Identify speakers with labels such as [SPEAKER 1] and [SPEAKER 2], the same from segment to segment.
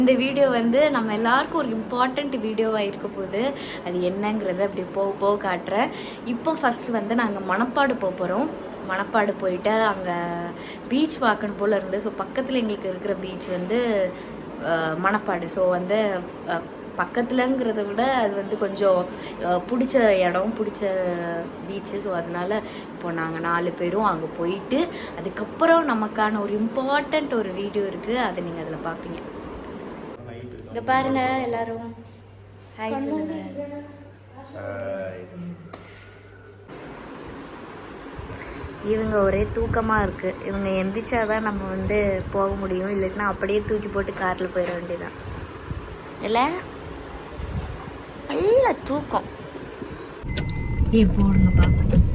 [SPEAKER 1] இந்த வீடியோ வந்து நம்ம எல்லாருக்கும் ஒரு இம்பார்ட்டண்ட் வீடியோவாக இருக்க போகுது. அது என்னங்கிறத அப்படி போக காட்டுறேன். இப்போ ஃபஸ்ட்டு வந்து நாங்கள் மணப்பாடு போகிறோம். மணப்பாடு போயிட்டு அங்கே பீச் பார்க்கணும் போல் இருந்து. ஸோ பக்கத்தில் எங்களுக்கு இருக்கிற பீச் வந்து மணப்பாடு. ஸோ வந்து பக்கத்துலங்கிறத விட அது வந்து கொஞ்சம் பிடிச்ச இடம், பிடிச்ச பீச்சு. ஸோ அதனால் இப்போ நாங்கள் 4 பேரும் அங்கே போயிட்டு அதுக்கப்புறம் நமக்கான ஒரு இம்பார்ட்டண்ட் ஒரு வீடியோ இருக்குது. அதை நீங்கள் அதில் பார்ப்பீங்க. இங்கே பாருங்க எல்லாரும் ஹாய் சொல்லுங்க. இவங்க ஒரே தூக்கமாக இருக்குது. இவங்க எந்திரிச்சாதான் நம்ம வந்து போக முடியும். இல்லைன்னா அப்படியே தூக்கி போட்டு காரில் போயிட வேண்டியதான். இல்லை நல்ல தூக்கம். போடுங்க பார்ப்போம்.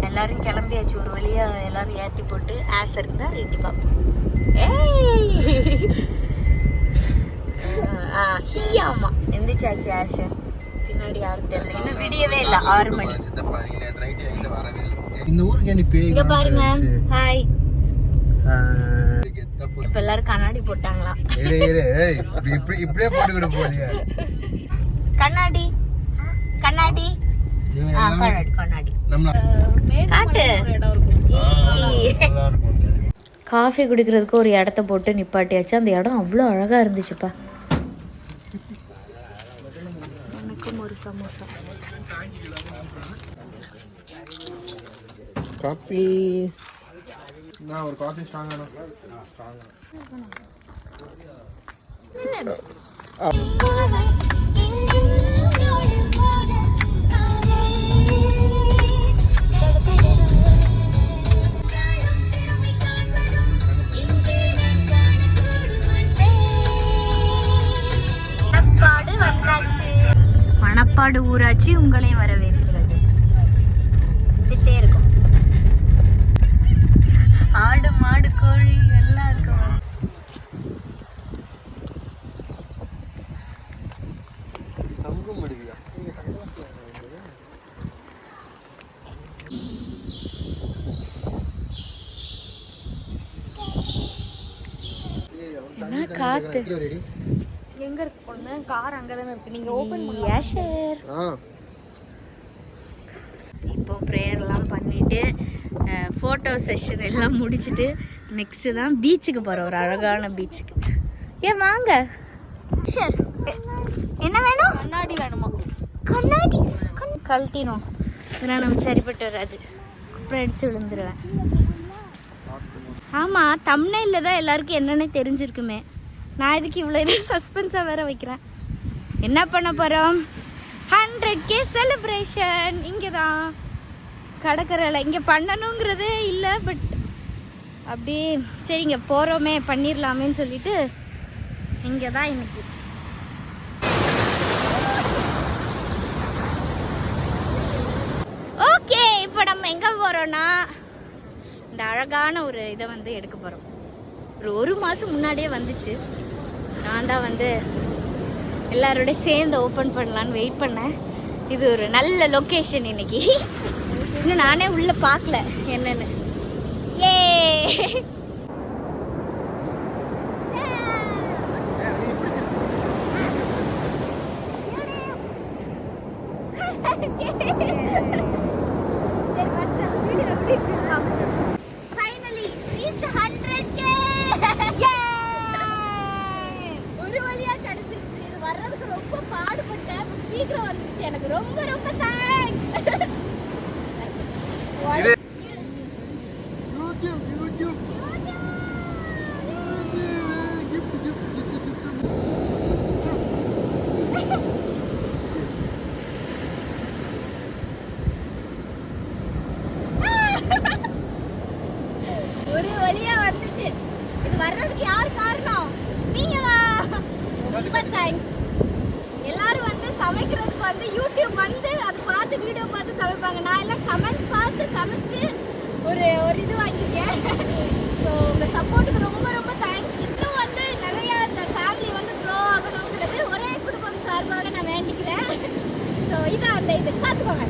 [SPEAKER 1] எல்லாரும் கிளம்பியாச்சு. ஒரு வழியாக எல்லாரும் ஏற்றி போட்டு ஆசருக்கு தான் ரெட்டி பார்ப்போம். ஆமா எந்திரிச்சாச்சு ஆஷர். பின்னாடி யாரும் தெரியல. இன்னும் விடியவே இல்லை. 6 மணி. இங்க பாருங்க. ஹாய். இப்ப எல்லாரும் கண்ணாடி போட்டாங்களாம். கண்ணாடி கண்ணாடி கண்ணாடி காட்டு. காஃபி குடிக்கிறதுக்கு ஒரு இடத்த போட்டு நிப்பாட்டியாச்சு. அந்த இடம் அவ்வளோ அழகாக இருந்துச்சுப்பா. எனக்கும் ஒரு சமோசா.
[SPEAKER 2] காஃபி நான் ஒரு காஃபி ஸ்ட்ராங்கான
[SPEAKER 1] மணப்பாடு ஊராட்சி உங்களை வரவேற்கிறது. திட்டே இருக்கும். ஆடு மாடு கோழி எல்லாம் இருக்கும். காத்து எங்க இருக்கு பொண்ணு? கார் அங்கதானே இருக்கு. நீங்க ஓபன் பண்ணுங்க. இப்போ ப்ரேயர்லாம் பண்ணிட்டு ஃபோட்டோ செஷன் எல்லாம் முடிச்சுட்டு நெக்ஸ்ட் தான் பீச்சுக்கு போகிறோம். ஒரு அழகான பீச்சுக்கு. ஏன் வாங்க. ஷர் என்ன வேணும்? கண்ணாடி வேணுமா? கண்ணாடி கழட்டினோம். இதெல்லாம் நம்ம சரிப்பட்டு வராது. குப்பை அடித்து விழுந்துருவேன். ஆமாம், தம்ப்நெயில்ல தான் எல்லாருக்கும் என்னென்ன தெரிஞ்சிருக்குமே. நான் இதுக்கு இவ்வளோ இது சஸ்பென்ஸாக வேற வைக்கிறேன். என்ன பண்ண போகிறோம்? 100K செலிப்ரேஷன் இங்கே தான் கடற்கரையில். இங்கே பண்ணணுங்கிறது இல்லை, பட் அப்படியே சரி இங்கே போகிறோமே பண்ணிடலாமேன்னு சொல்லிட்டு இங்கே தான் இன்னைக்கு. ஓகே, இப்போ நம்ம எங்கே போகிறோன்னா இந்த அழகான ஒரு இதை வந்து எடுக்க போகிறோம். ஒரு மாதம் முன்னாடியே வந்துச்சு. நான் தான் வந்து எல்லாரோட சேர்ந்து ஓப்பன் பண்ணலான்னு வெயிட் பண்ணேன். இது ஒரு நல்ல லொக்கேஷன் இன்னைக்கு. இன்னும் நானே உள்ள பார்க்கல என்னன்னு. ஏ எனக்கு ரொம்ப ரொம்ப தேங்க்ஸ். ஒரு வழியா வந்துச்சு. இது வர்றதுக்கு யார் காரணம்? நீங்களா? ரொம்ப தேங்க்ஸ். எல்லாரும் வந்து சமைக்கிறதுக்கு வந்து யூடியூப் வந்து அதை பார்த்து வீடியோ பார்த்து சமைப்பாங்க. நான் எல்லாம் கமெண்ட்ஸ் பார்த்து சமைச்சு ஒரு இது வாங்கியிருக்கேன். ஸோ உங்கள் சப்போர்ட்டுக்கு ரொம்ப ரொம்ப தேங்க்ஸ். இன்னும் வந்து நிறையா இந்த ஃபேமிலி வந்து க்ரோ ஆகணுங்கிறது ஒரே குடும்பம் சார்பாக நான் வேண்டிக்கிறேன். ஸோ இதான் அந்த இது பார்த்துக்கோங்க.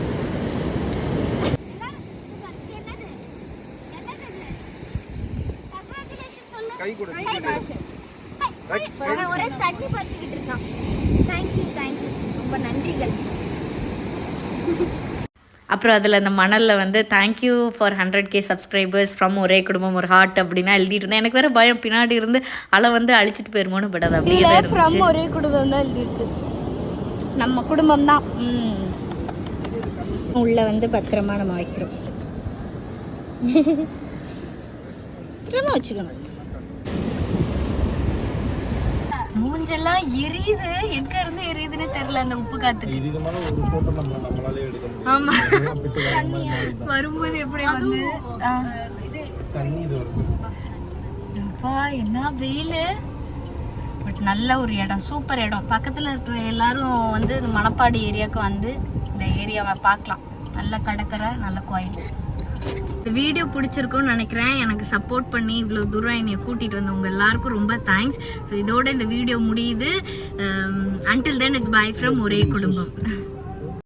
[SPEAKER 1] கை கூட ஒரே வேடிக்கை பார்த்துக்கிட்டு இருக்கான். தேங்க்யூ ரொம்ப நன்றிகள். அப்புறம் அதில் அந்த மணலில் வந்து thank you for 100K subscribers from ஒரே குடும்பம் ஒரு ஹார்ட் அப்படின்னா எழுதிட்டு இருந்தேன். எனக்கு வேறு பயம் பின்னாடி இருந்து அலை வந்து அழிச்சிட்டு போயிருமோன்னு படாது. அப்படியே ஃப்ரம் ஒரே குடும்பம் தான் எழுதியிருக்கு. நம்ம குடும்பம் தான். உள்ள வந்து பத்திரமா நம்ம வைக்கிறோம். பத்திரமா வச்சுக்கணும். மூஞ்செல்லாம் எரியுது. எங்க இருந்து எரியுதுன்னு தெரியல அந்த உப்பு காத்துக்கு. ஆமா வரும்போது எப்படி வந்து அப்பா என்ன வெயில். பட் நல்ல ஒரு இடம், சூப்பர் இடம். பக்கத்துல இருக்கிற எல்லாரும் வந்து இந்த மணப்பாடு ஏரியாவுக்கு வந்து இந்த ஏரியாவை பார்க்கலாம். நல்ல கடற்கரை, நல்ல கோயில். இந்த வீடியோ பிடிச்சிருக்கும்னு நினைக்கிறேன். எனக்கு சப்போர்ட் பண்ணி இவ்வளோ தூரம் என்னை கூட்டிகிட்டு வந்தவங்க எல்லாருக்கும் ரொம்ப தேங்க்ஸ். ஸோ இதோட இந்த வீடியோ முடியுது. Until then it's by from ஒரே குடும்பம்.